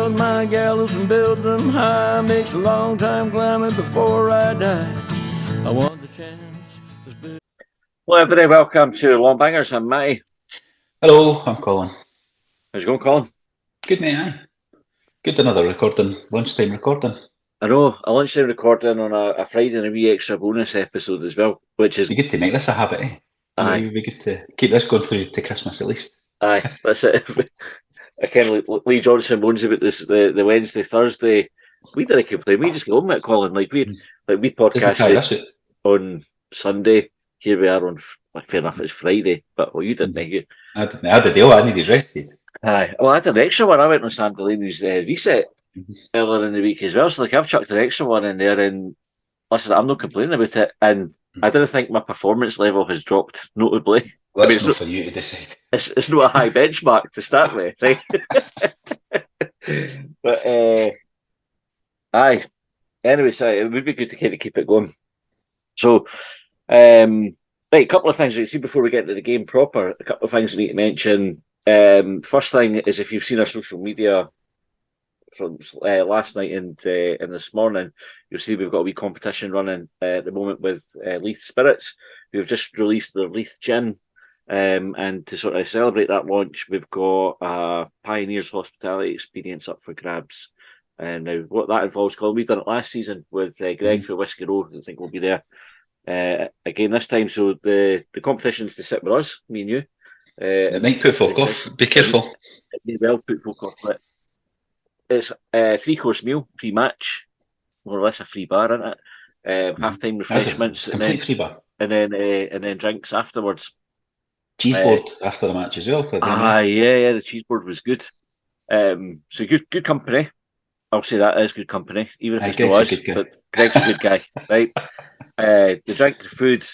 build my gallows and build them high. Makes a long time climbing before I die. I want the chance. Hello everybody, welcome to Longbangers. I'm Matty. Hello, I'm Colin. How's it going, Colin? Good mate, aye. Good another recording, lunchtime recording. I know, a lunchtime recording on a Friday and a wee extra bonus episode as well, which is... Be good to make this a habit, eh? Aye. It would be good to keep this going through to Christmas at least. Aye, that's it. I kind of Lee Johnson moans about this the Wednesday, Thursday. We didn't complain. We just go on with it, Colin. We podcasted on Sunday. Here we are on. Fair enough, it's Friday, but well, you didn't make it. I didn't. I had a deal. I needed rested. Aye. Well, I had an extra one. I went on Sam Delaney's reset earlier in the week as well. So like I've chucked an extra one in there, and listen, I'm not complaining about it. And I didn't think my performance level has dropped notably. Well, it's not for you to decide. It's not a high benchmark to start with, right? But aye. Anyway, so it would be good to kind of keep it going. So, right, a couple of things. See, before we get into the game proper, a couple of things we need to mention. First thing is, if you've seen our social media from last night and this morning, you'll see we've got a wee competition running at the moment with Leith Spirits, who've just released their Leith Gin. And to sort of celebrate that launch, we've got a Pioneers Hospitality Experience up for grabs. And now what that involves, Colin, we've done it last season with Greg for Whiskey Row. I think we'll be there again this time. So the competition's to sit with us, me and you. It might put folk off. Be careful. It may well put folk off, but it's a 3-course meal pre-match, more or less a free bar, isn't it? Half-time refreshments, free bar, and then drinks afterwards. Cheese board after the match as well. Yeah, the cheese board was good. So good company. I'll say that is good company, even if it's not us. But Greg's a good guy, right? The drink, the food,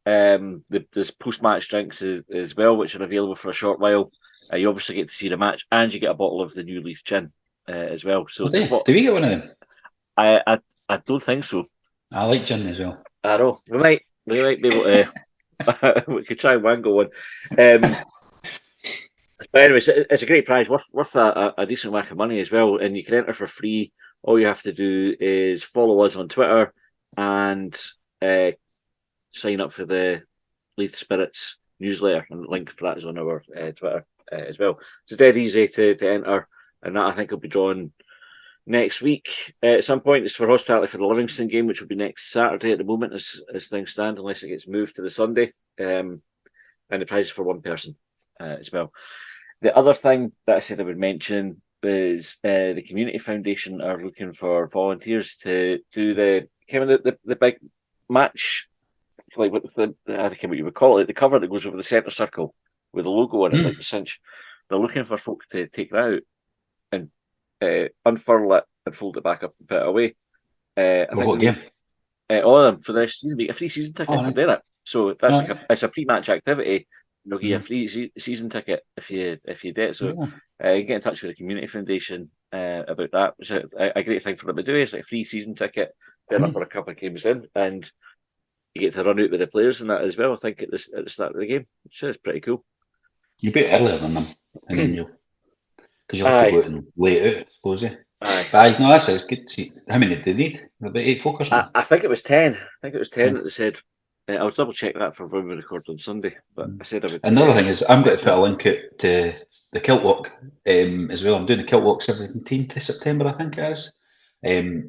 there's post-match drinks as well, which are available for a short while. You obviously get to see the match, and you get a bottle of the new Leith Gin as well. So do we get one of them? I don't think so. I like gin as well. I know we might be able to. We could try and wangle one. But anyways, it's a great prize, worth a decent whack of money as well. And you can enter for free. All you have to do is follow us on Twitter and sign up for the Leith Spirits newsletter. And the link for that is on our Twitter as well. It's dead easy to enter, and that I think will be drawn next week at some point. It's for hospitality for the Livingston game, which will be next Saturday at the moment as things stand, unless it gets moved to the Sunday. And the prize is for one person as well. The other thing that I said I would mention is the Community Foundation are looking for volunteers to do the kind of the big match, like with I can't remember what you would call it, the cover that goes over the centre circle with the logo on it, like the cinch. They're looking for folk to take that out and unfurl it and fold it back up and put it away. I think what game? All of them for the next season, a free season ticket for doing it. So that's it's a pre-match activity. They'll give you a free season ticket if you do it. So get in touch with the Community Foundation about that. It's a great thing for them to do. It's like a free season ticket, fair enough for a couple of games in, and you get to run out with the players and that as well. I think at the start of the game, which is pretty cool. You'll be earlier than them, and then because you'll have to go out and lay it out, I suppose. Aye. No, that sounds good. How many did they need? About 8 folk or something? I think it was 10. I think it was 10 that they said. I'll double check that for when we record on Sunday. But I said I would. Another thing is, I'm going to put a link out to the Kilt Walk as well. I'm doing the Kilt Walk 17th of September, I think it is.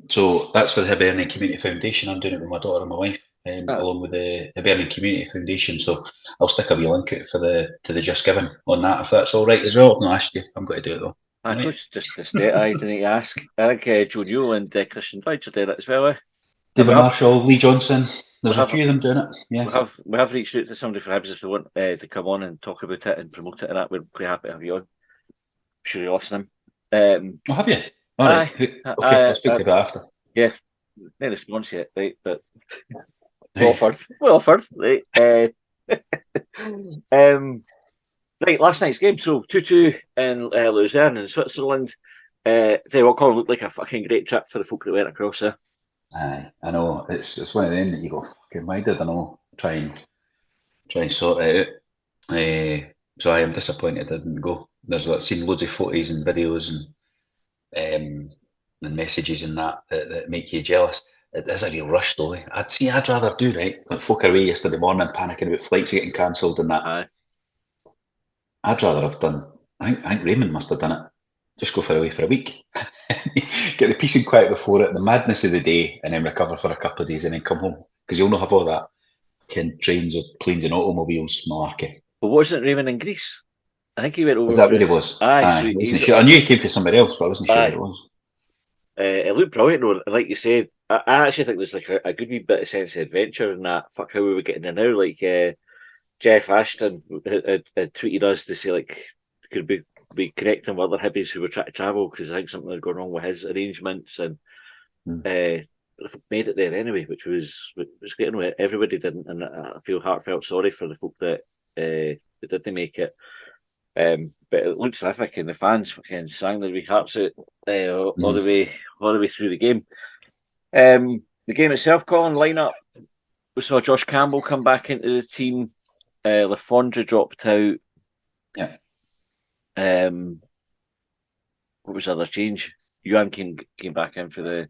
So that's for the Hibernian Community Foundation. I'm doing it with my daughter and my wife, along with the Hibernian Community Foundation. So I'll stick a wee link out to the Just Giving on that, if that's all right as well. I've not asked you. I'm going to do it though. I know it's just the state. I didn't ask. I think Joe Newell and Christian Deutsch are doing it as well. David Marshall, Lee Johnson. There's a few of them doing it. Yeah, we have reached out to somebody for Hibs if they want to come on and talk about it and promote it, and that we're quite happy to have you on. I'm sure you're listening. Have you? All right. Okay, I'll speak to that after. Yeah, no response yet, right? But well offered, right? Right, last night's game. So 2-2 in Luzerne in Switzerland. What Colin looked like a fucking great trip for the folk that went across there. Aye, I know. It's one of them that you go, fucking why did I know? Try and sort it out. So I am disappointed I didn't go. I've seen loads of photos and videos, and and messages and that make you jealous. It is a real rush though. I'd rather do right. Like folk are away yesterday morning panicking about flights getting cancelled and that. Aye. I'd rather have done. I think Raymond must have done it. Just go for away for a week, get the peace and quiet before it, the madness of the day, and then recover for a couple of days, and then come home because you'll not have all that trains or planes and automobiles malarkey. But wasn't Raymond in Greece? I think he went Is over that for. what it was? Aye, so Aye, wasn't he's. sure. I knew he came for somewhere else, but I wasn't sure what Aye. it was. It looked brilliant though. Like you said, I actually think there's like a good wee bit of sense of adventure in that. Fuck, how we were getting there now. Like Jeff Ashton had tweeted us to say like could be connecting with other Hibbies who were trying to travel because I think something had gone wrong with his arrangements and made it there anyway, which was great. Everybody didn't, and I feel heartfelt sorry for the folk that didn't make it. But it looked terrific, and the fans fucking sang their wee hearts out all the way through the game. The game itself, Colin, lineup. We saw Josh Campbell come back into the team. Lafondra dropped out. Yeah. What was the other change? Youan came back in for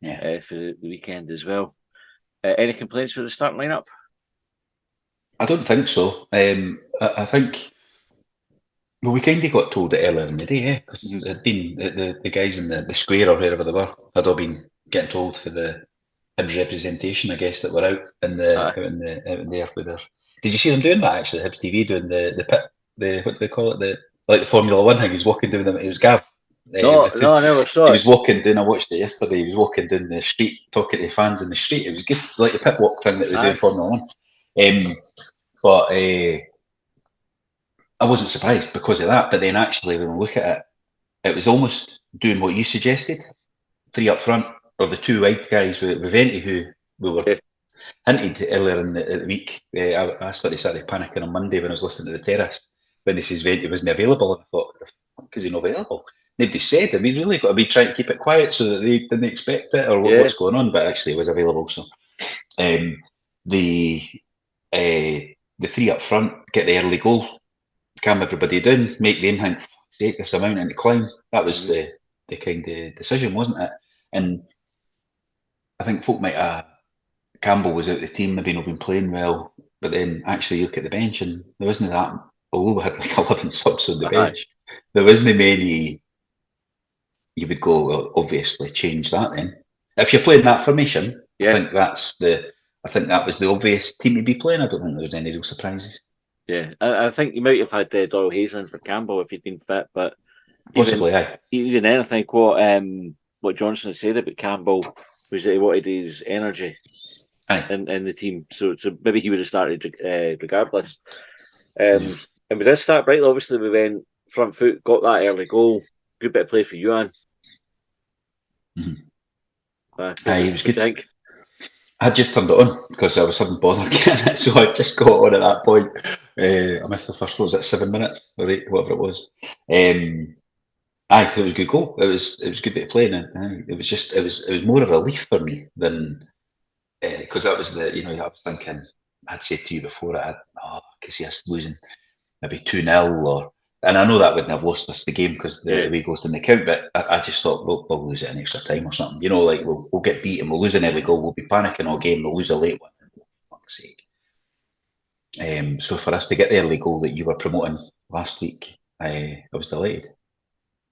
the weekend as well. Any complaints with the starting lineup? I don't think so. I think. Well, we kind of got told it earlier in the day, because it'd been the guys in the square or wherever they were had all been getting told for the Hibs representation, I guess, that were out in there with their. Did you see them doing that actually? Hibs TV doing the pit, what do they call it? The Formula One thing. He's walking down them. It was Gav. No, I never saw He it. was walking down. I watched it yesterday. He was walking down the street talking to fans in the street. It was good, like the pit walk thing that they do in Formula One. But I wasn't surprised because of that. But then actually, when we look at it, it was almost doing what you suggested: three up front or the two wide guys with Venti, who we were hinted earlier in the week. I started panicking on Monday when I was listening to the terrace when they says Venti wasn't available, and I thought, the fuck is he not available? Nobody said. I mean, really got to be trying to keep it quiet so that they didn't expect it or what's going on. But actually, it was available. So the three up front get the early goal, calm everybody down, make them think, fuck's sake, this amount and to climb. That was the kind of decision, wasn't it? And I think folk might Campbell was out of the team, maybe not been playing well, but then actually you look at the bench and there wasn't that, although we had like 11 subs on the bench, there wasn't many you would go, well, obviously change that then. If you're playing that formation, I think that was the obvious team to be playing. I don't think there was any real surprises. Yeah, I think you might have had Doyle Hazelin for Campbell if he'd been fit, but possibly, even then, I think what Johnson had said about Campbell was that he wanted his energy in the team, so maybe he would have started regardless. And we did start brightly. Obviously, we went front foot, got that early goal. Good bit of play for Youan. It was good. Think? I just turned it on because I was having bother getting it, so I just got on at that point. I missed the first one. Was it 7 minutes or 8, whatever it was? It was a good goal. It was a good bit of play, and it was more of a relief for me than because that was I was thinking. I'd said to you before, I could see us losing maybe 2-0 and I know that wouldn't have lost us the game because the away goals didn't count, but I just thought we'll lose it in extra time or something. Like we'll get beaten, we'll lose an early goal, we'll be panicking all game, we'll lose a late one. For fuck's sake. So for us to get the early goal that you were promoting last week, I was delighted.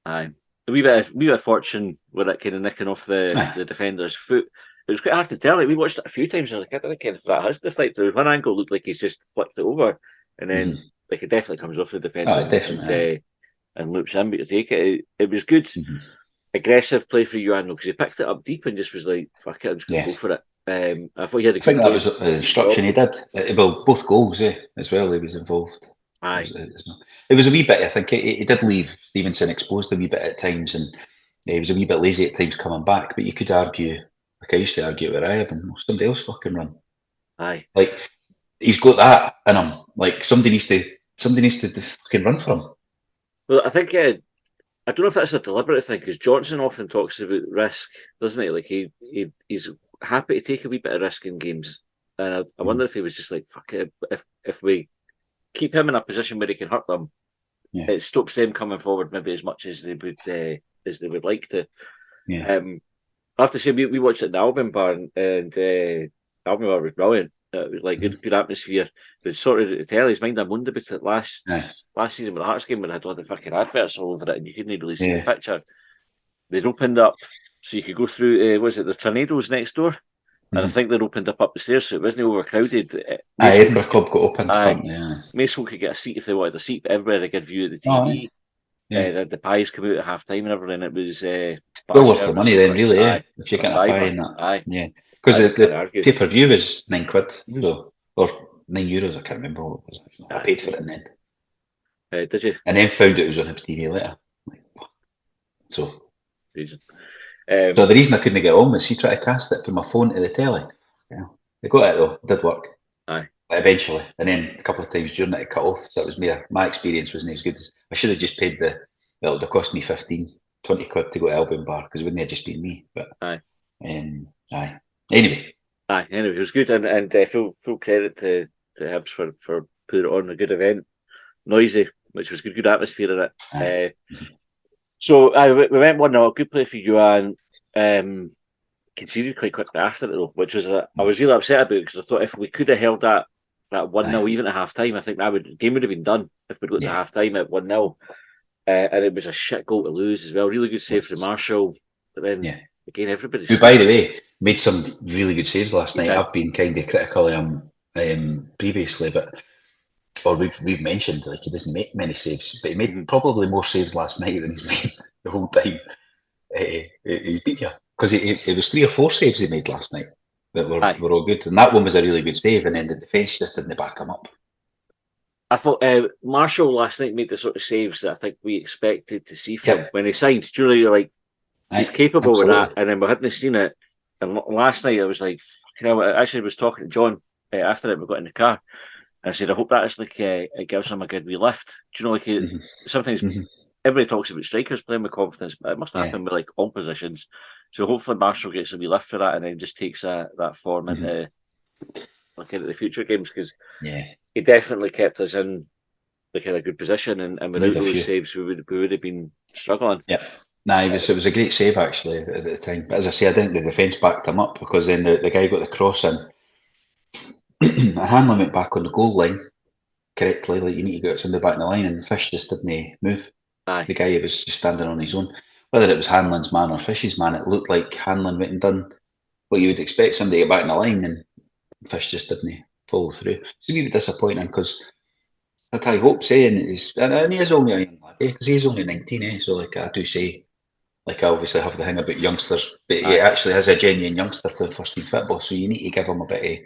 Aye. A wee bit of fortune with it kind of nicking off the defender's foot. It was quite hard to tell. Like, we watched it a few times. And I was like, I don't know if that has the flight through. One angle looked like he's just flicked it over, and then like it definitely comes off the defender and loops in. But you take it. It was good, aggressive play for Youan because he picked it up deep and just was like, "Fuck it, I'm just going to go for it." I thought he had a good think that was the instruction he did. Well, both goals as well. He was involved. Aye. It was a wee bit. I think he did leave Stevenson exposed a wee bit at times, and he was a wee bit lazy at times coming back. But you could argue. Like I used to argue with Ireland, somebody else fucking run. Aye. Like he's got that in him. Like somebody needs to fucking run for him. Well, I think I don't know if that's a deliberate thing because Johnson often talks about risk, doesn't he? Like he's happy to take a wee bit of risk in games, and I wonder if he was just like, fuck it, if we keep him in a position where he can hurt them, it stops them coming forward maybe as much as they would like to. Yeah. I have to say, we watched it in the Albion bar, and Albion bar was brilliant. It was like good atmosphere. But sort of the telly's mind I moaned about it last season with the Hearts game when I had all the fucking adverts all over it, and you couldn't really see the picture. They'd opened up so you could go through. Was it the Tornadoes next door? And I think they'd opened up the stairs so it wasn't overcrowded. Edinburgh Club got opened. Mason could get a seat if they wanted a seat, but everybody had a good view of the TV. The pies come out at half time and everything. It was well worth the money then, really. If you're getting a pie in that, because the pay-per-view was £9, or €9. I can't remember what it was. I paid for it in the end. Did you? And then found it was on Hibs TV later. So reason. So the reason I couldn't get on was she tried to cast it from my phone to the telly. Yeah, they got it though. It did work. Aye. But eventually, and then a couple of times during it cut off. So it was my experience wasn't as good as I should have just paid the. Well, it cost me 15, 20 quid to go to Albion Bar because it wouldn't have just been me. But aye. Anyway, it was good, and full credit to Hibs for putting it on a good event. Noisy, which was good atmosphere in it. So we went 1-0, good play for Youan. Conceded quite quickly after it though, which was I was really upset about because I thought if we could have held that 1-0 even at half time, I think the game would have been done if we'd got to half time at 1-0. And it was a shit goal to lose as well. Really good save from Marshall, but then again everybody. Who, by the way, made some really good saves last night. I've been kind of critical of him previously, or we've mentioned like he doesn't make many saves, but he made probably more saves last night than he's made the whole time. He's beat you because it was 3 or 4 saves he made last night that were all good, and that one was a really good save, and then the defence just didn't back him up. I thought Marshall last night made the sort of saves that I think we expected to see from him when he signed. Do you know, you're like he's capable of that, and then we hadn't seen it. And last night I was like, I actually was talking to John after it. We got in the car. I said, I hope that is like it gives him a good wee lift. Do you know, like sometimes everybody talks about strikers playing with confidence, but it must happen with like all positions. So hopefully Marshall gets a wee lift for that, and then just takes that form into the future games because he definitely kept us in the kind of good position, and without those saves, we would have been struggling. Yeah. It was a great save actually at the time. But as I say, I think the defence backed him up because then the guy got the cross in. And Hanlon went back on the goal line correctly, like you need to get somebody back in the line, and Fish just didn't move. The guy was just standing on his own. Whether it was Hanlon's man or Fish's man, it looked like Hanlon went and done what you would expect somebody to get back in the line, and Fish just didn't follow through. It's a wee bit disappointing because I hope saying and he is only a young lad, because he's only 19, so like I do say, like I obviously have the thing about youngsters, but he actually is a genuine youngster playing first team football, so you need to give him a bit of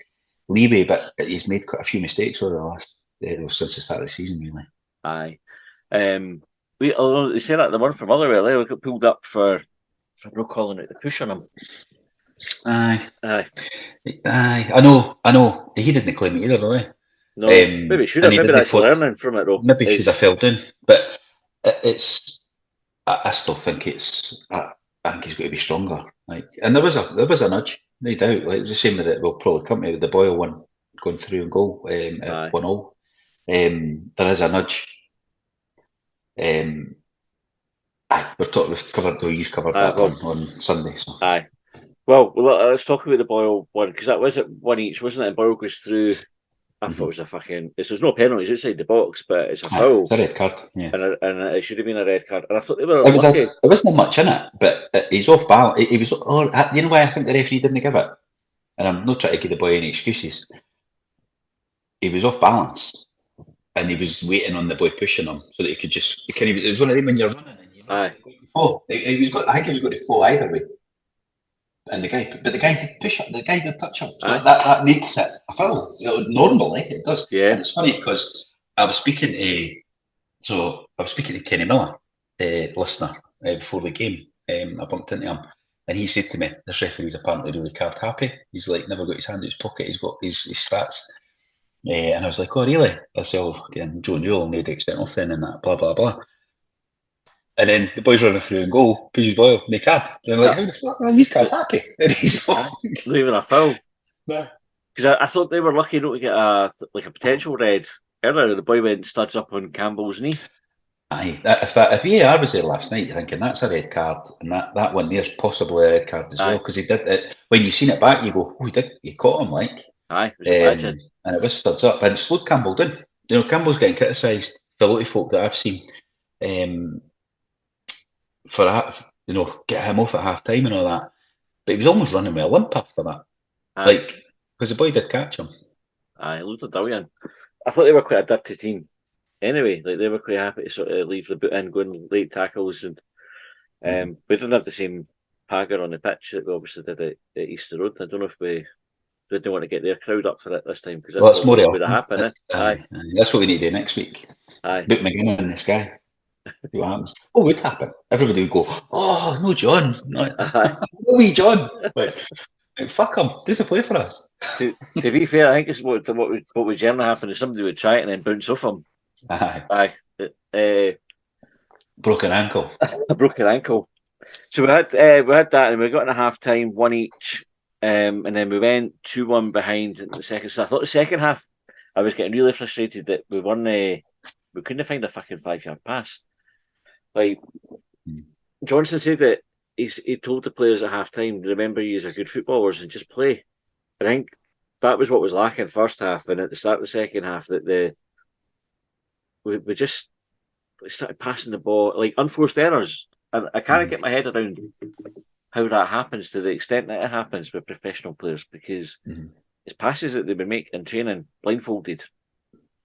leeway, but he's made quite a few mistakes over the last since the start of the season, really. Aye. They say that the one from Motherwell, we got pulled up for no calling out the push on him. Aye. I know. He didn't claim it either, though. No, maybe should have. Maybe that's learning from it, though. Maybe should have fell down, but it's. I still think it's. I think he's got to be stronger. Like, and there was a nudge, no doubt. Like it was the same with it. We'll probably come with the Boyle one going through and goal at 1-0. There is a nudge. We've covered. You've covered that on Sunday. So. Aye. Well, let's talk about the Boyle one because that was at one each, wasn't it? And Boyle goes through. I thought it was a fucking. There's no penalties outside the box, but it's a foul. It's a red card, and it should have been a red card. And I thought they were. It wasn't much in it, but he's off balance. He was. You know why I think the referee didn't give it? And I'm not trying to give the boy any excuses. He was off balance, and he was waiting on the boy pushing him so that he could just. It was one of them when you're running and he was got. I think he was going to fall either way. And the guy did push up. The guy did touch up. So that makes it a foul. Normally it does. Yeah. And it's funny because I was speaking to Kenny Miller, listener, before the game. I bumped into him, and he said to me, "This referee's apparently really card happy. He's like never got his hand in his pocket. He's got his stats." And I was like, "Oh, really?" I said, "Oh, again, Joe Newell made it sent off then, and that blah blah blah." And then the boys running through and goal, pushes Boyle, and they card. They're like, how the fuck are these guys happy? And he's not even a foul. No. Because I thought they were lucky not to get a potential red earlier. The boy went studs up on Campbell's knee. Aye, if VAR was there last night, you're thinking that's a red card, and that one there's possibly a red card as well Aye, because he did it. When you seen it back, you go, "Oh, he caught him!" Like, aye, it was a badger. and it was studs up, and it slowed Campbell down. You know, Campbell's getting criticised for a lot of folk that I've seen um, for that. You know, get him off at half time and all that, but he was almost running with a limp after that, Aye, like because the boy did catch him. aye, it looked a brilliant. I thought they were quite a dirty team. Anyway, like they were quite happy to sort of leave the boot in, going late tackles, and we didn't have the same pagger on the pitch that we obviously did at Easter Road. I don't know if we didn't want to get their crowd up for it this time because that's Well, it's probably more what would have often. happened. Aye, That's what we need to do next week. aye, Boot McGinn in the sky. See what happens. What would happen? Everybody would go, "Oh no, John, no, aye. no wee John." Like, fuck him. Doesn't play for us. To be fair, I think it's what would generally happen is somebody would try it and then bounce off him. Aye. Aye, Broken ankle. a broken ankle. So we had that, and we got in a half time, one each, and then we went 2-1 behind in the second. So I thought the second half, I was getting really frustrated that we won. We couldn't find a fucking 5-yard pass. Like Johnson said that he told the players at half time, remember you are good footballers and just play. I think that was what was lacking first half, and at the start of the second half that we just started passing the ball like unforced errors, and I can't get my head around how that happens to the extent that it happens with professional players because it's passes that they would make in training blindfolded,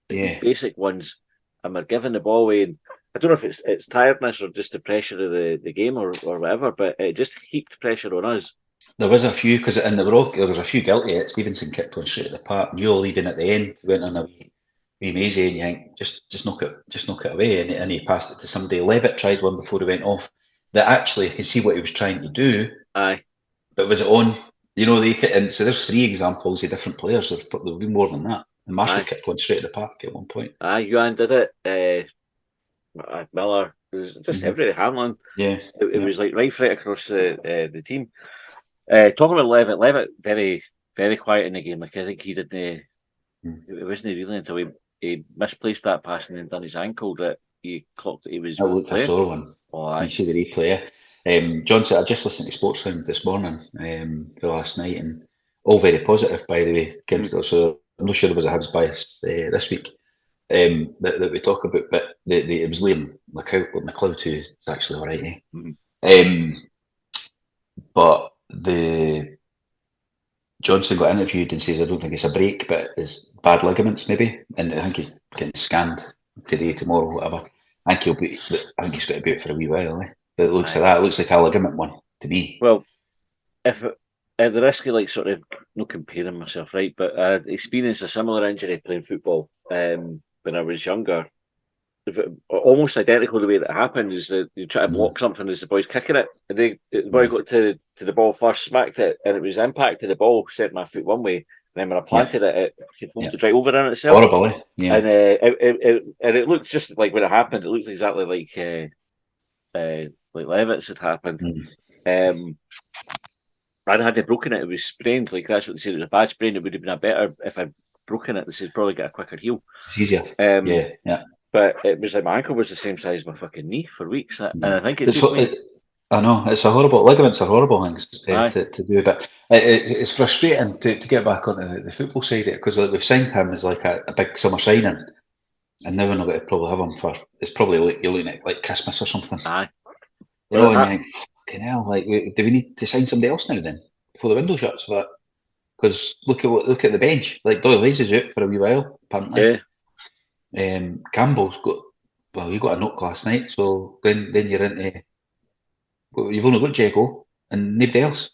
Yeah. basic ones, and we're giving the ball away. And I don't know if it's tiredness or just the pressure of the game or whatever, but it just heaped pressure on us. There was a few because there was a few guilty. Stevenson kicked one straight at the park. Newell even at the end went on a wee mazy, and you think just knock it away, and he passed it to somebody. Levitt tried one before he went off. That actually you can see what he was trying to do. Aye, but was it on? You know, and so there's 3 examples of different players. There'll be more than that. And Marshall kicked one straight at the park at one point. Aye, Youan did it. Miller, it was just everything. Hamlin, Yeah, it was like right across the team. Talking about Levitt, very very quiet in the game. Like I think he didn't. It wasn't really until he misplaced that pass and then done his ankle that he clocked that he was. that looked playing. a sore one. Oh, aye. You see the replay. John said I just listened to Sportsline this morning for last night, and all very positive, by the way. So I'm not sure there was a Hibs bias this week that we talk about, but it was Liam McLeod who is actually all right. But the Johnson got interviewed and says I don't think it's a break, but it's bad ligaments maybe, and I think he's getting scanned today, tomorrow, whatever. I think he's got to be out for a wee while. But it looks like that. It looks like a ligament one to me. Well, if at the risk of like sort of not comparing myself, right, but I experienced a similar injury playing football when I was younger. Almost identical the way that it happened is that you try to block something as the boy's kicking it. And the boy got to the ball first, smacked it, and it was impacted the ball, sent my foot one way. And then when I planted it folded right over in itself. Horrible, eh? Yeah. And it looked just like when it happened, it looked exactly like Levitt's had happened. I had it broken it was sprained, like that's what they said. It was a bad sprain. It would have been a better if I'd broken it. They said probably get a quicker heal. It's easier. Yeah. But it was like my ankle was the same size as my fucking knee for weeks, and I think it took me. I know it's a horrible. Ligaments are horrible things to do, but it's frustrating to get back onto the football side of it because we've signed him as like a big summer signing, and now we're not going to probably have him for. It's probably you're looking at like Christmas or something. Aye. You know, and you think, fucking hell, like, do we need to sign somebody else now then before the window shuts for that? Because look at the bench. Like Doyle Hayes is out for a wee while, apparently. Yeah. Campbell's he got a knock last night, so then you're into. Well, you've only got Jago and nobody else.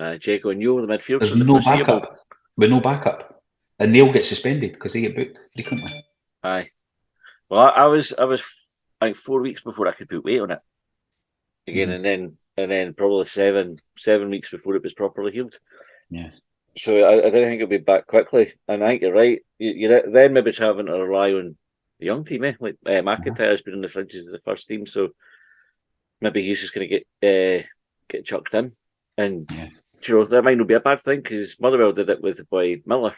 Jago and Youan, the midfield. There's no backup. With no backup, and they'll get suspended because they get booked frequently. Aye. Well, I was like 4 weeks before I could put weight on it again, and then probably seven weeks before it was properly healed. Yeah. So I don't think it'll be back quickly, and I think you're right. You're then maybe having to rely on the young team, like McIntyre's been in the fringes of the first team, so maybe he's just going to get chucked in, and that might not be a bad thing because Motherwell did it with the boy Miller.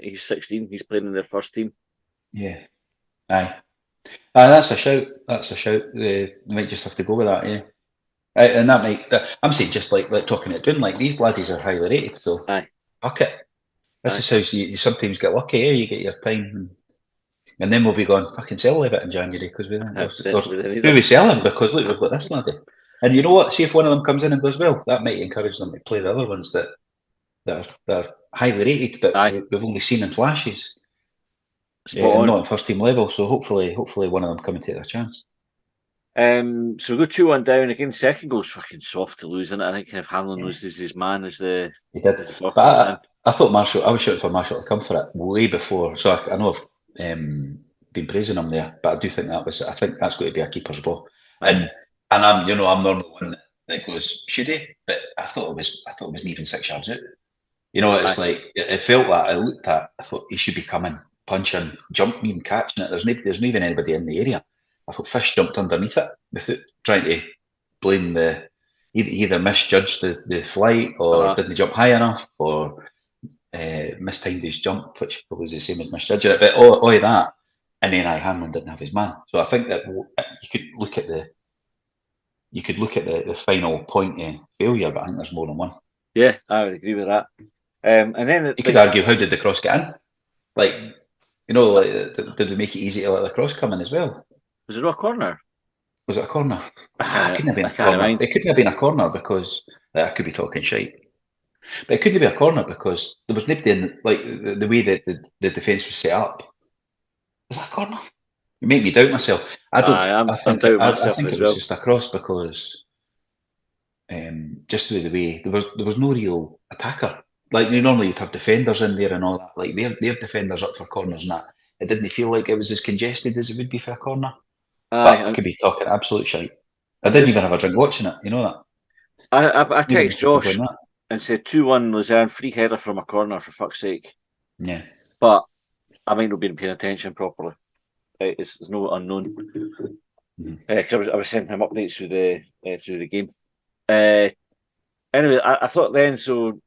He's 16. He's playing in their first team. Yeah, aye. That's a shout. That's a shout. They might just have to go with that, yeah. And that might. I'm saying just like talking it down. Like these laddies are highly rated, so Aye, fuck it. This aye. is how you sometimes get lucky. You get your time, and then we'll be going fucking sell a bit in January because We need who them. we selling because look we've got this laddie. And you know what? See if one of them comes in and does well, that might encourage them to play the other ones that are highly rated, but Aye, we've only seen in flashes. spot And on. not at first team level. So hopefully one of them come and take their chance. So we go 2-1 down again. Second goal's fucking soft to lose, and I think kind of Hamlin Yeah, loses his man he did. as the ball But comes in. I thought Marshall. I was shouting for Marshall to come for it way before. So I know I've been praising him there, but I do think that was. I think that's going to be a keeper's ball. Aye, And I'm normally one that goes should he? But I thought it was even 6 yards out. It's aye, like it felt that I looked at. I thought he should be coming, punching, jumping, even catching it. There's not even anybody in the area. I thought Fish jumped underneath it without trying to blame the either misjudged the flight or uh-huh. didn't jump high enough or mistimed his jump, which was the same as misjudging it. But all of that, and then Hanlon didn't have his man. So I think that you could look at the final point of failure, but I think there's more than one. Yeah, I would agree with that. And then You could like, argue, how did the cross get in? Like, did we make it easy to let the cross come in as well? was it not a corner? Was it a corner? It couldn't have been I a can't corner. mind. It couldn't have been a corner because I could be talking shite. But it couldn't be a corner because there was nobody in, like, the way that the defence was set up. Was that a corner? You make me doubt myself. I don't. Aye, I'm think doubting I myself think as it was well. just a cross because just the way there was no real attacker. Like normally you'd have defenders in there and all that. Like their defenders up for corners and that. It didn't feel like it was as congested as it would be for a corner. Aye, But I could be talking absolute shite. I I'm didn't even just have a drink watching it. You know that. I Maybe text make a couple in Josh that. and said 2-1 Luzerne, free header from a corner for fuck's sake. Yeah. But I might not been paying attention properly. It's no unknown. Mhm. Because I was sending him updates through the game. Uh, anyway, I thought then so.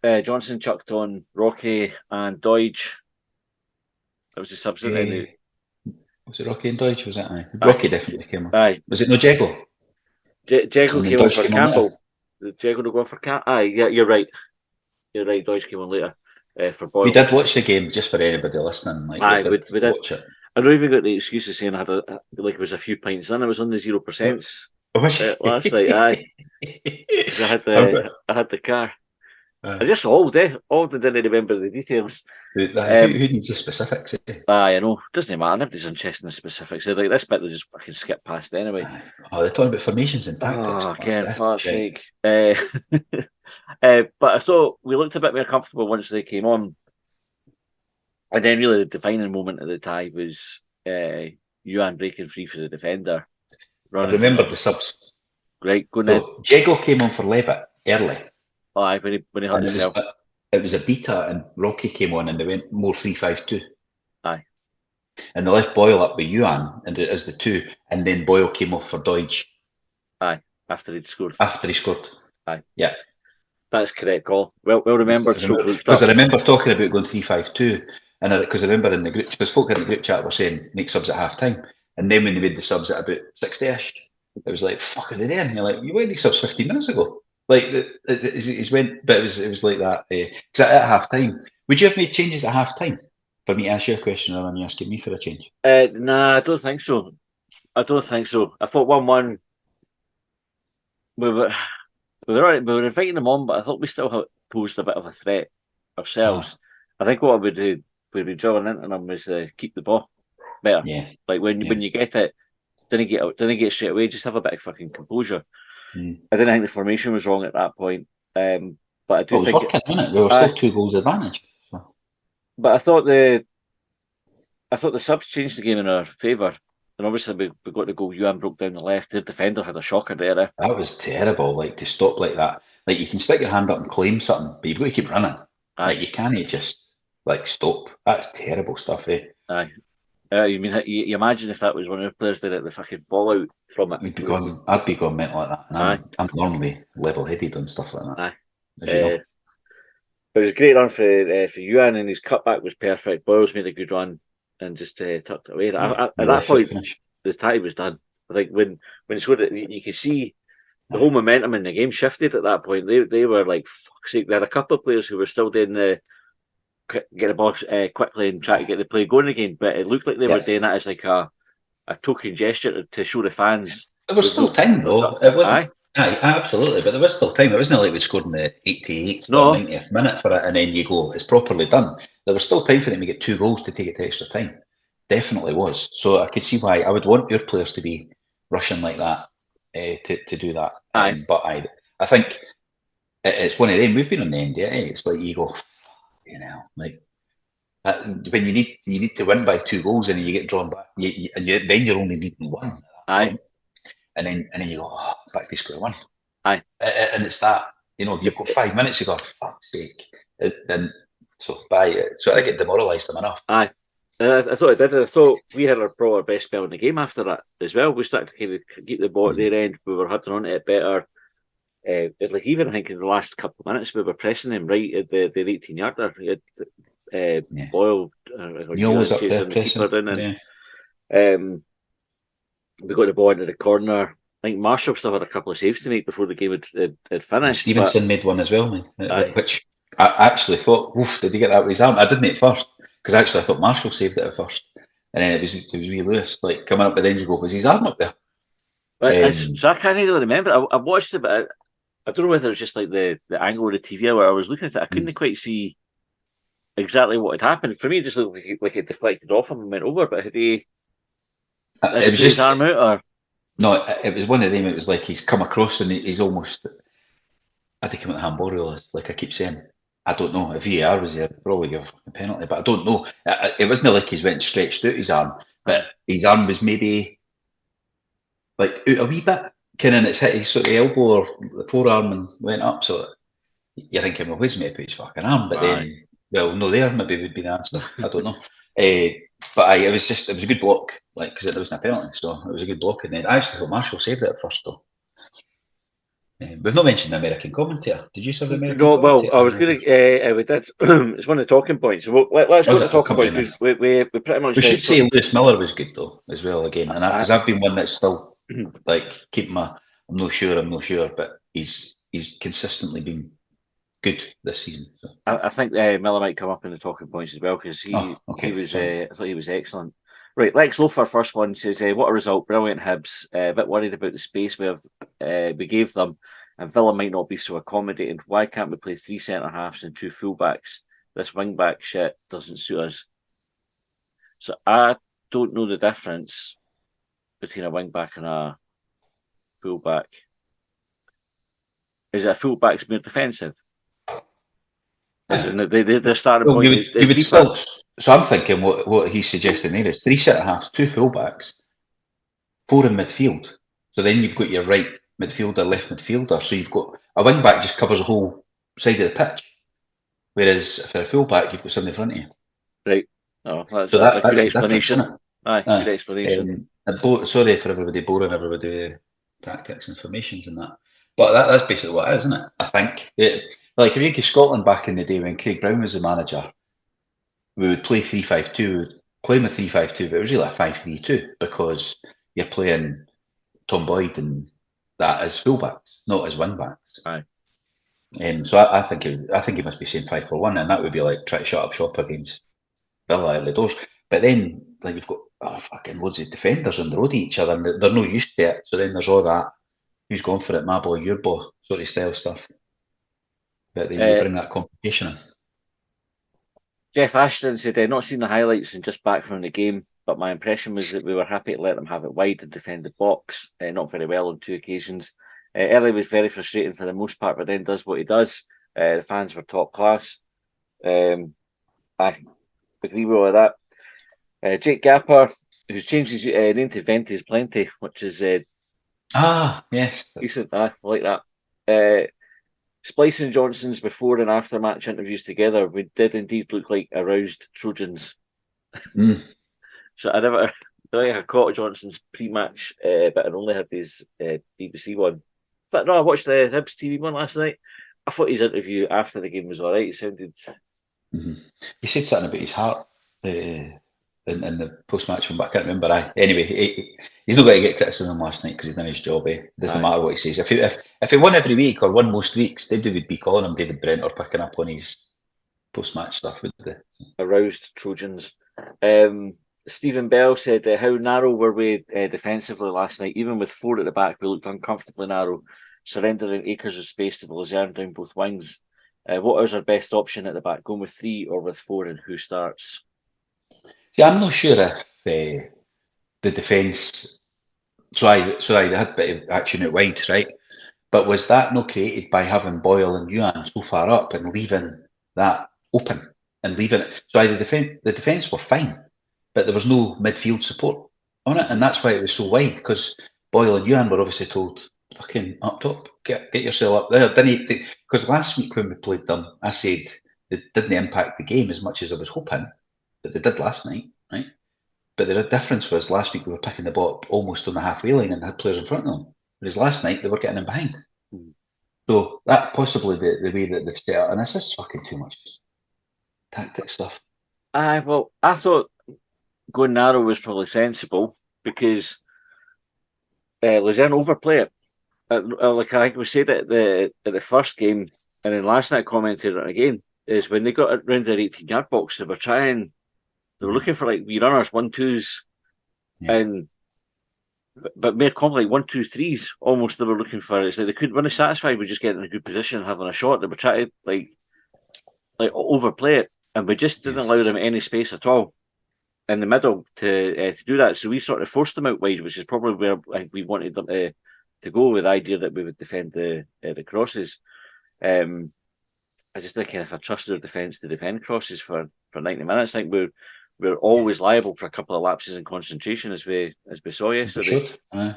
Johnson chucked on Rocky and Deutsch. That was the subs, and then Was it Rocky and Deutsch? Was it? Aye. Rocky aye, definitely came on. aye. Was it no Jago? Jago And then came on Deutsch for came on later. Campbell. Jago to go for Campbell. Aye, yeah, you're right. You're right. Deutsch came on later for We Boyle. did watch the game just for anybody listening. Like we Aye, did we did. watch it. I don't even got the excuses saying I had like it was a few pints in. I was on the 0% Which last night. Aye, because I've got, I had the car. I uh, just all didn't remember the details. who needs the specifics? Eh? Aye, I know. Doesn't matter. Nobody's interested in the specifics. Like this bit, they just fucking skip past anyway. Oh, they're talking about formations and tactics. Oh, Oh, Ken, that's fuck's shite. sake. But I thought we looked a bit more comfortable once they came on. And then really the defining moment of the tie was Youan breaking free for the defender, I running from remember the the subs. right, going in. So Jago came on for Levitt early, Oh, aye, when he hurt and himself. it was a beta, and Rocky came on, and they went more 3-5-2, Aye, and they left Boyle up with Ewan and as the two, and then Boyle came off for Deutsch aye, after he'd scored. after he scored. Aye, Yeah, that's correct, call. Well remembered, stroke looked because up. I remember talking about going 3-5-2, and because I remember in the group, because folk in the group chat were saying make subs at half time, and then when they made the subs at about 60ish, it was like fuck are they there? And you're like, you went these subs 15 minutes ago. Like it went, but it was like that. Because at half time, would you have made changes at half time for me to ask you a question rather than you asking me for a change? Nah, I don't think so. I don't think so. I thought 1-1. We were we were inviting them on, but I thought we still posed a bit of a threat Ah, ourselves. I think what I would do would be drilling into them was keep the ball better. yeah, Like yeah. when you get it, didn't get straight away. Just have a bit of fucking composure. Mm. I didn't think the formation was wrong at that point, but I do Well, it was think. working, wasn't it? We were I still 2 goals advantage. So. but I thought the subs changed the game in our favour. And obviously we got the goal. Yuan broke down the left. The defender had a shocker there. That was terrible. Like to stop like that. Like you can stick your hand up and claim something, but you've got to keep running. Like Aye, you can't just like stop. That's terrible stuff, eh? aye. You mean you imagine if that was one of the players did it, the fucking fallout from it We'd be going. I'd be going mental like that, and aye, I'm normally level-headed on stuff like that, aye. as you know. But it was a great run for Yuan, and his cutback was perfect. Boyles made a good run, and just tucked it away. Yeah, At really that fit point, finish. the tie was done. I think when he scored it, you could see the whole momentum in the game shifted at that point. They were like, fuck's sake. They had a couple of players who were still doing the get the ball quickly and try to get the play going again, but it looked like they were Yeah. doing that as like a token gesture to show the fans. There was still time though. It wasn't. Aye, Aye, absolutely, but there was still time. It wasn't like we scored in the 88th or no, 90th minute for it, and then you go, it's properly done. There was still time for them to get 2 goals to take it to extra time. Definitely was. So I could see why I would want your players to be rushing like that to do that. aye, But I think it's one of them. We've been on the end, yeah. It's like you go, like when you need to win by 2 goals and you get drawn back, then you're only needing one at that aye, point. And then you go, back to square one. aye. And it's that, you've got 5 minutes, you go, fuck's sake. And so I get demoralised them enough. Aye. I thought it did. I thought we had our best spell in the game after that as well. We started to kind of keep the ball at their end. We were hitting on it better. Like even I think in the last couple of minutes we were pressing them right at their 18-yarder. Boyle, Neil was up there pressing. We got the ball into the corner. I think Marshall still had a couple of saves to make before the game had finished. Stevenson made one as well, man, which I actually thought, oof, did he get that with his arm? I didn't at first, because actually I thought Marshall saved it at first. And then it was wee Lewis like coming up, but then you go, was his arm up there? So I can't really remember. I watched it, but I don't know whether it was just like the angle of the TV where I was looking at it. I couldn't quite see exactly what had happened. For me, it just looked like it deflected off him and went over, but had he it was his arm out? Or? No, it was one of them. It was like he's come across and he's almost. I think him at the handball rule. Like I keep saying, I don't know if VAR was there, probably give a penalty, but I don't know. It wasn't like he's went and stretched out his arm, but his arm was maybe like out a wee bit, kind of, it's hit his sort of elbow or the forearm and went up. So you're thinking, well, where's he made put his fucking arm? But then, well, no, there maybe would be the answer. I don't know. But it was a good block, like because there wasn't a penalty, so it was a good block. And then I actually thought Marshall saved it at first, though. We've not mentioned the American commentator. Did you say the American commentator? Well, I was going to. We did. It's one of the talking points. So let's go to the talking points because we pretty much. We should say Lewis Miller was good though as well again, and because I've been one that's still like keeping my. I'm not sure, but he's consistently been good this season. So. I think Miller might come up in the talking points as well because he was. I thought he was excellent. Right, Lex Lofer, first one, says, what a result, brilliant Hibs. A bit worried about the space we gave them, and Villa might not be so accommodating. Why can't we play 3 centre-halves and 2 full-backs? This wing-back shit doesn't suit us. So I don't know the difference between a wing-back and a full-back. Is it a full-back's more defensive? Their starting point is deeper. So I'm thinking what he's suggesting there is 3 centre-halves, 2 full-backs, 4 in midfield. So then you've got your right midfielder, left midfielder. So you've got a wing-back just covers the whole side of the pitch. Whereas for a full-back, you've got somebody in front of you. Right. Oh, that's a good explanation. Good explanation. Sorry for everybody boring everybody with tactics and formations and that. But that's basically what it is, isn't it? I think. Like if you get Scotland back in the day when Craig Brown was the manager, we would play 3-5-2, playing with 3-5-2, but it was really a 5-3-2 because you're playing Tom Boyd and that as fullbacks, not as wingbacks. Aye. So I think he must be saying 5-4-1, and that would be like try to shut up shop against Villa at the doors. But then like you've got fucking loads of defenders on the road at each other, and they're not used to it. So then there's all that who's gone for it, my boy, your boy, sort of style stuff. But then you bring that complication in. Jeff Ashton said, not seen the highlights and just back from the game, but my impression was that we were happy to let them have it wide and defend the box. Not very well on 2 occasions. Early was very frustrating for the most part, but then does what he does. The fans were top class. I agree with all of that. Jake Gapper, who's changed his name to Ventes Plenty, which is yes, decent. I like that. Splicing Johnson's before and after match interviews together, we did indeed look like aroused Trojans. So I caught Johnson's pre-match, but I only had his BBC one. But no, I watched the Hibs TV one last night. I thought his interview after the game was all right. It sounded. He said something about his heart in the post-match one, but I can't remember. Anyway, he's not going to get criticism last night because he's done his job. It doesn't matter what he says. If he won every week or won most weeks, they would be calling him David Brent or picking up on his post-match stuff, would they? Aroused Trojans. Stephen Bell said, how narrow were we defensively last night? Even with 4 at the back, we looked uncomfortably narrow, surrendering acres of space to the Luzerne down both wings. What is our best option at the back? Going with 3 or with 4, and who starts? Yeah, I'm not sure if the defence. Sorry, they had a bit of action out wide, right? But was that not created by having Boyle and Youan so far up and leaving that open and leaving it? So the defence were fine, but there was no midfield support on it, and that's why it was so wide, because Boyle and Youan were obviously told, fucking up top, get yourself up there. Because last week when we played them, I said it didn't impact the game as much as I was hoping, but they did last night, right? But the difference was last week they were picking the ball up almost on the halfway line and had players in front of them. Whereas last night they were getting in behind. So that possibly the way that they've set up, and this is fucking too much tactic stuff. Well, I thought going narrow was probably sensible because Luzerne overplay it. Like I think we said at the first game, and then last night I commented on it again, is when they got around their 18-yard box, they were looking for like wee runners, 1-2s, and but more common like 1-2-3s almost they were looking for. It's like they couldn't, when they're satisfied with just getting in a good position and having a shot, they were trying to like overplay it, and we just didn't allow them any space at all in the middle to do that. So we sort of forced them out wide, which is probably where we wanted them to go, with the idea that we would defend the crosses. I just think if I trust their defence to defend crosses for 90 minutes, I think we're always liable for a couple of lapses in concentration, as we saw yesterday. I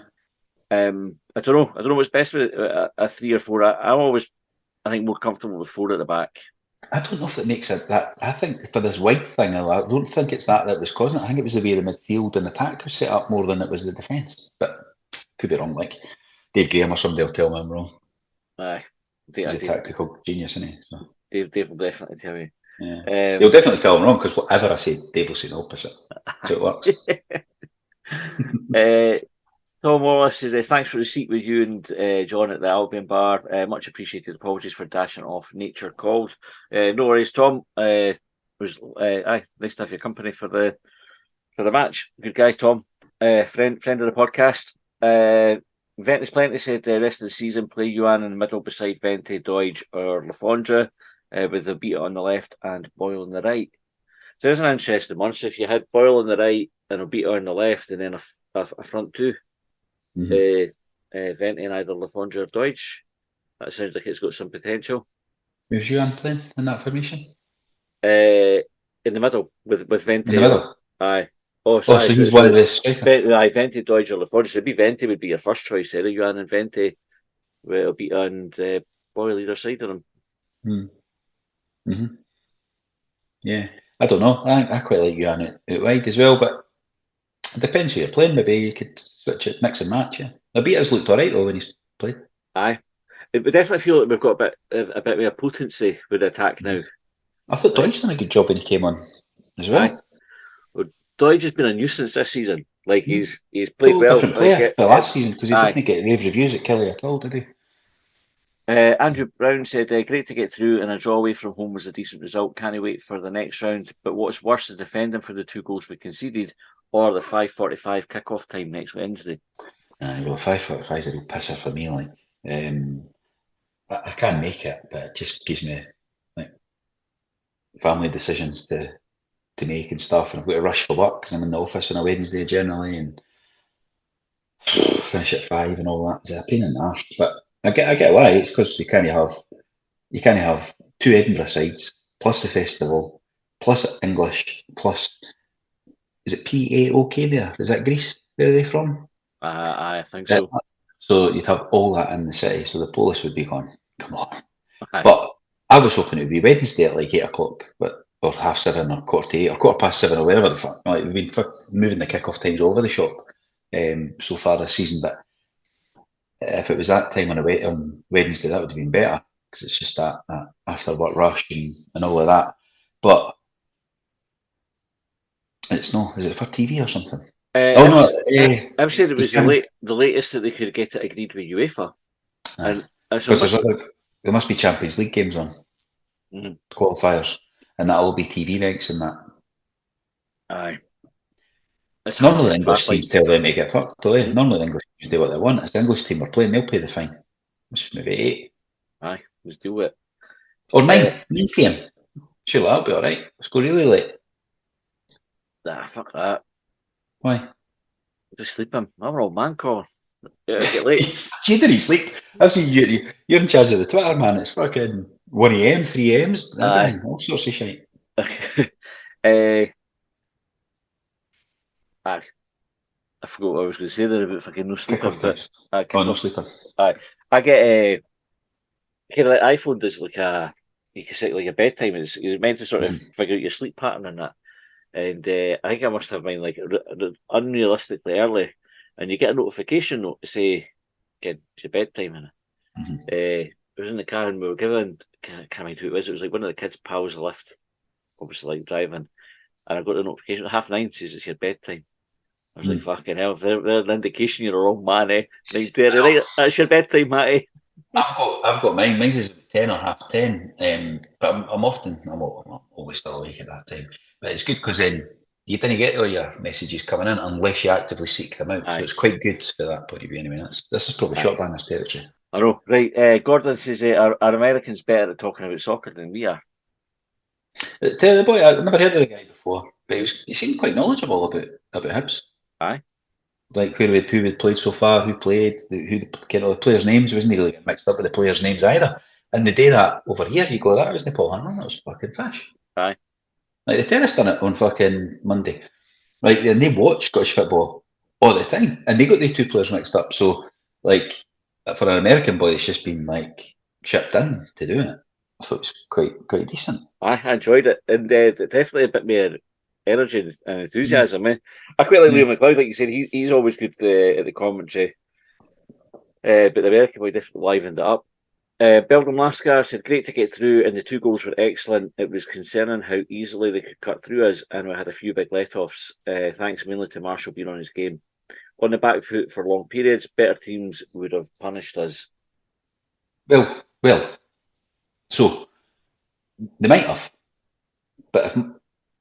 don't know what's best with a 3 or 4. I think more comfortable with 4 at the back. I don't know if it makes it that. I think for this wide thing, I don't think it's that was causing it. I think it was the way the midfield and attack was set up more than it was the defence. But could be wrong. Like Dave Graham or somebody will tell me I'm wrong. He's a tactical genius, isn't he? So. Dave will definitely tell you. Yeah. He'll definitely tell him wrong, because whatever I say, Dave will say the opposite. So it works. Tom Wallace says, thanks for the seat with you and John at the Albion bar. Much appreciated. Apologies for dashing off. Nature called. No worries, Tom. It was nice to have your company for the match. Good guy, Tom. Friend of the podcast. Ventus Plenty said the rest of the season play Youan in the middle beside Vente, Doige or Lafondra, with the Obita on the left and Boyle on the right. So there's an interesting one. So if you had Boyle on the right and Obita on the left, and then a front two, Vente and either Lafondra or Doige, that sounds like it's got some potential. Where's Youan playing in that formation? In the middle with Vente. In the middle? Aye. So he's one of the strikers. Vente, Doige or Lafondra. So Vente would be your first choice. Youan and Vente, with Obita and Boyle either side of them. Yeah, I don't know. I quite like Youan out wide as well, but it depends who you're playing. Maybe you could switch it, mix and match. Yeah, Obita's looked all right though when he's played. Aye, we definitely feel like we've got a bit of potency with the attack now. I thought Doige done a good job when he came on as well. Aye. Well, Doige has been a nuisance this season. Like he's played well. Different player for last season, because he didn't get rave reviews at Kelly at all, did he? Andrew Brown said, great to get through, and a draw away from home was a decent result. Can't wait for the next round. But what's worse, the defending for the 2 goals we conceded, or the 5:45 kick-off time next Wednesday? Well, 5:45 is a real pisser for me. Like, I can't make it, but it just gives me like family decisions to make and stuff, and I've got to rush for work because I'm in the office on a Wednesday generally, and finish at 5 and all that. It's a pain in the arse, but I get why. It's because you can't have 2 Edinburgh sides plus the festival plus English plus, is it PAOK there? Is that Greece? Where are they from? I think so. So you'd have all that in the city. So the police would be going, come on. But I was hoping it would be Wednesday at like 8 o'clock, or 7:30 or 8:15 or 7:15 or wherever the fuck. Like we've been moving the kick-off times all over the shop so far this season, but if it was that time on Wednesday, that would have been better, because it's just that after work rush and all of that. But It's no. Is it for TV or something? Oh I'm, no. I'm saying it You was can. the latest that they could get it agreed with UEFA, and so it Because there's must. other. There must be Champions League games on Mm, qualifiers, and that'll be TV rights and that. aye, it's a Normally, the fucking English fact. teams Like, tell them to get fucked, don't they? mm, Normally, the English teams do what they want. If the English team are playing, they'll pay the fine. It's maybe 8 aye, let's do it. or Uh, 9 p.m. Sure, that'll be all right. Let's go really late. fuck that. Why? Just sleeping. I'm an old man, Colin. It'll get late. You didn't sleep. I've seen you. You're in charge of the Twitter, man. It's fucking 1 a.m., 3 a.m.s, Aye. everything, all sorts of shit. uh, aye. I forgot what I was going to say there about fucking no sleeping, Kickoff but times. Oh, kick no off. sleeping. Aye. I get kind of like iPhone does like you can set like a bedtime. You're meant to sort of Mhm. figure out your sleep pattern and that. And I think I must have mine like unrealistically early. And you get a notification note to say, "Again, it's your bedtime." And Mhm. it was in the car and we were given. Can't remember who it was. It was like one of the kids' pals left, obviously like driving. And I got the notification at 9:30 says it's your bedtime. I was like, Mm. fucking hell, if they're an indication you're a wrong man, eh? 9:30, right? That's your bedtime, Matty. I've got mine. Mine's is 10 or 10:30. But I'm always still awake at that time. But it's good because then you didn't get all your messages coming in unless you actively seek them out. So Aye, it's quite good for that point of view. Anyway, this is probably aye. short bangers territory. I know. Right, Gordon says, are Americans better at talking about soccer than we are? Tell the boy, I've never heard of the guy before, but he seemed quite knowledgeable about Hibs. Aye, Like who had played so far, who played, who the players' names. Wasn't really getting mixed up with the players' names either. And they do that over here. You go, that wasn't Paul Hanlon, that was fucking Fish. aye. Like the tennis done it on fucking Monday. Like and they watch Scottish football all the time, and they got these two players mixed up. So like for an American boy, it's just been like shipped in to doing it. I thought it was quite decent. I enjoyed it. And definitely a bit more energy and Mm. enthusiasm, eh? I quite like Yeah. Liam McLeod, like you said, he's always good at the commentary. But the American boy definitely livened it up. Belgium Lascar said, great to get through, and the two goals were excellent. It was concerning how easily they could cut through us, and we had a few big let-offs. Thanks mainly to Marshall being on his game. On the back foot for long periods, better teams would have punished us. Well. So they might have, but if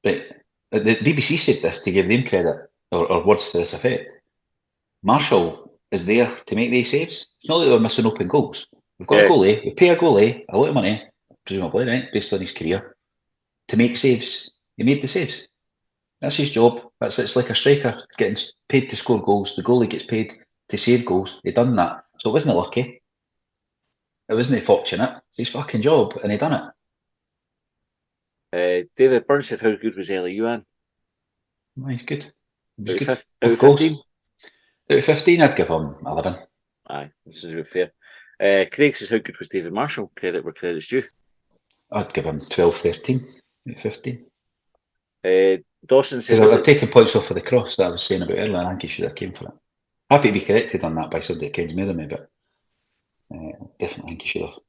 right, the BBC said this to give them credit or words to this effect. Marshall is there to make these saves. It's not like they're missing open goals. We've got a Yeah, goalie. We pay a goalie a lot of money, presumably, right, based on his career, to make saves. He made the saves. That's his job. It's like a striker getting paid to score goals. The goalie gets paid to save goals. He done that, so it wasn't lucky. It wasn't fortunate. It's his fucking job, and he done it. David Burns said, how good was Ellie Youan? Oh, he's good. He was Out of, good. out Both of goals. 15? Out of 15, I'd give him 11. Aye, this is about fair. Craig says, how good was David Marshall? Credit where credit's due. I'd give him 12, 13, out of 15. Dawson said, Because was I've it taken points off for the cross that I was saying about earlier. I think he should have came for it. Happy to be corrected on that by somebody that kens more than me, but definitely think he should have.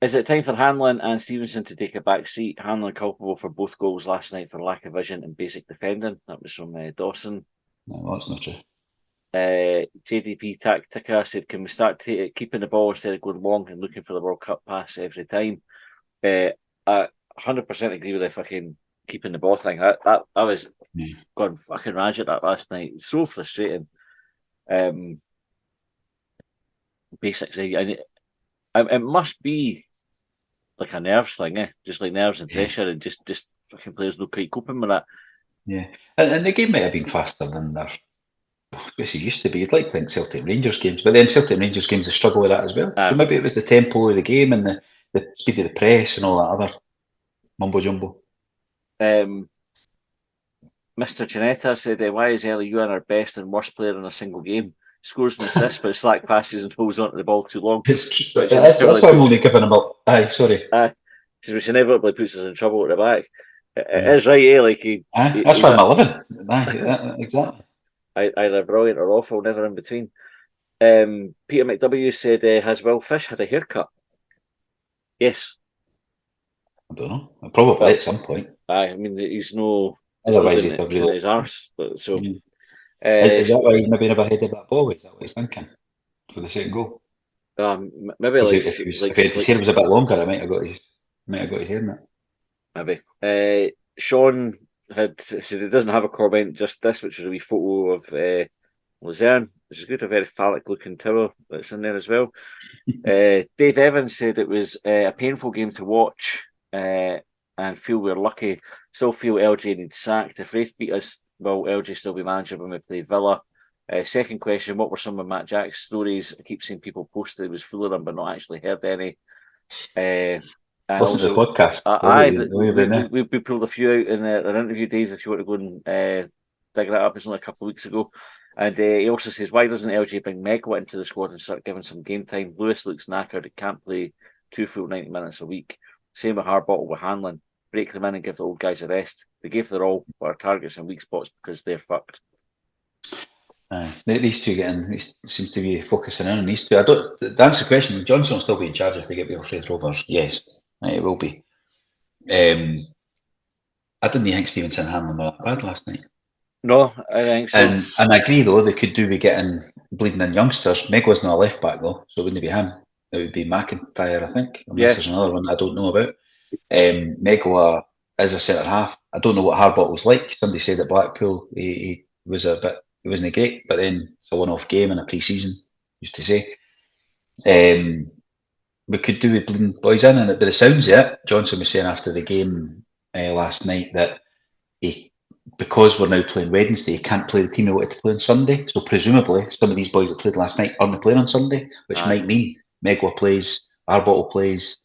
Is it time for Hanlon and Stevenson to take a back seat? Hanlon culpable for both goals last night for lack of vision and basic defending. That was from Dawson. No, well, that's not true. JDP Tactica said, can we start keeping the ball instead of going long and looking for the World Cup pass every time? I 100% agree with the fucking keeping the ball thing. I was going fucking ragged that last night. It's so frustrating. Basics. It must be like a nerves thing, eh? Just like nerves and Yeah. pressure, and just fucking players not quite coping with that. Yeah. And the game might have been faster than their it used to be. You'd like to think Celtic Rangers games, but then Celtic Rangers games they struggle with that as well. So maybe it was the tempo of the game and the speed of the press and all that other mumbo jumbo. Mr. Janetta said, why is Ellie Ewan our best and worst player in a single game? Scores and assists, but slack passes and holds onto the ball too long. That's why I'm only giving him up. Aye, sorry. Which inevitably puts us in trouble at the back. It is right, eh? Like that's why I'm 11. Aye, exactly. Either brilliant or awful, never in between. Peter McW said, has Will Fish had a haircut? Yes. I don't know. Probably at some point. I mean, he's no job Otherwise, he'd have in really. his arse. So, Yeah. uh, Is that why he maybe never headed that ball? Is that what he's thinking for the second goal? maybe Because like if his hair was a bit longer, I might have got his hair in it. maybe. Sean had said he doesn't have a comment, just this, which was a wee photo of Luzerne, which is good, a very phallic looking tower that's in there as well. Dave Evans said it was a painful game to watch and feel we're lucky. Still feel LJ needs sacked. If Wraith beat us, will LJ still be manager when we play Villa? Second question, what were some of Matt Jack's stories? I keep seeing people post that he was full of them, but not actually heard any. And Listen to the also, podcast. we pulled a few out in an interview, Dave, if you want to go and dig that up. It's only a couple of weeks ago. And he also says, why doesn't LJ bring Megwa into the squad and start giving some game time? Lewis looks knackered. He can't play 2 full 90 minutes a week. Same with Harbottle with Hanlon. Break them in and give the old guys a rest. They gave their all, but our targets in weak spots because they're fucked. These two seems to be focusing in on these two. To answer the question, Johnson will still be in charge if they get Wilfred Rovers. Yes, it will be. I didn't think Stevenson and Hanlon were that bad last night. No, I think so. And I agree, though, they could do with getting bleeding in youngsters. Meg wasn't a left back, though, so it wouldn't be him. It would be McIntyre, I think. Unless there's another one I don't know about. Megwa is a centre half. I don't know what Harbot was like. Somebody said at Blackpool he wasn't great, but then it's a one-off game in a pre-season, used to say. We could do with bleeding boys in, and by the sounds of it, Johnson was saying after the game last night that because we're now playing Wednesday, he can't play the team he wanted to play on Sunday. So presumably, some of these boys that played last night aren't playing on Sunday, which might mean Megwa plays, Arbottle plays,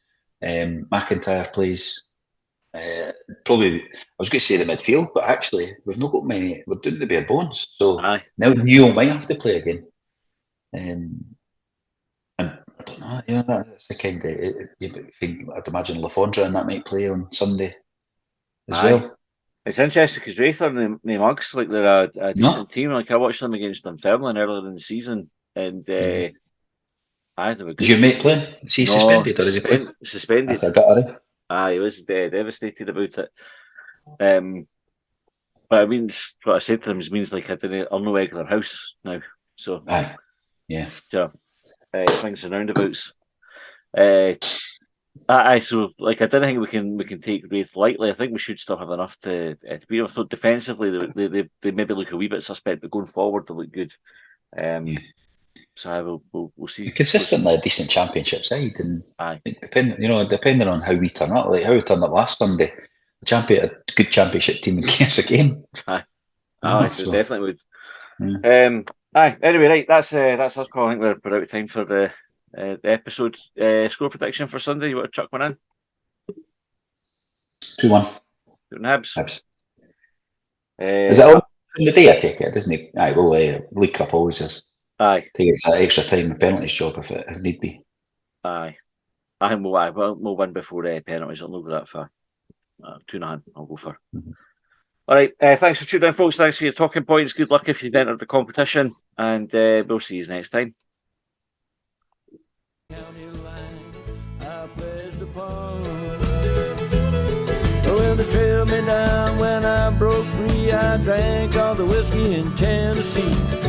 McIntyre plays. Probably, I was going to say the midfield, but actually, we've not got many. We're doing the bare bones. So now Neil might have to play again. And I don't know, that's the kind of. I'd imagine Lafondra and that might play on Sunday as well. It's interesting because Wraith are in the mugs, like they're a decent team. Like I watched them against Dunfermline earlier in the season, and they were good. Is your mate playing? Is he suspended or is he playing? Suspended. That's a bit, he was devastated about it. But it means what I said to him means like I didn't earn no regular house now. So swings and roundabouts. So like I don't think we can take Wraith lightly. I think we should still have enough to beat them. So defensively, they maybe look a wee bit suspect, but going forward, they look good. So we'll see. Consistently a decent championship side, and depending on how we turn up, like how we turned up last Sunday, a good championship team in case a game. Definitely would. Anyway, right, that's us calling. I think we're out of time for the episode. Score prediction for Sunday. You want to chuck one in? 2-1. Hibs. Is it all in the day? I take it, doesn't it? League Cup always is. Take that extra time the penalties job if need be. I think we'll win before penalties. I'll not go that far. 2-0. I'll go for. All right. Thanks for tuning in, folks. Thanks for your talking points. Good luck if you've entered the competition, and we'll see you next time. Well, they trailed me down when I broke free. I drank all the whiskey in Tennessee.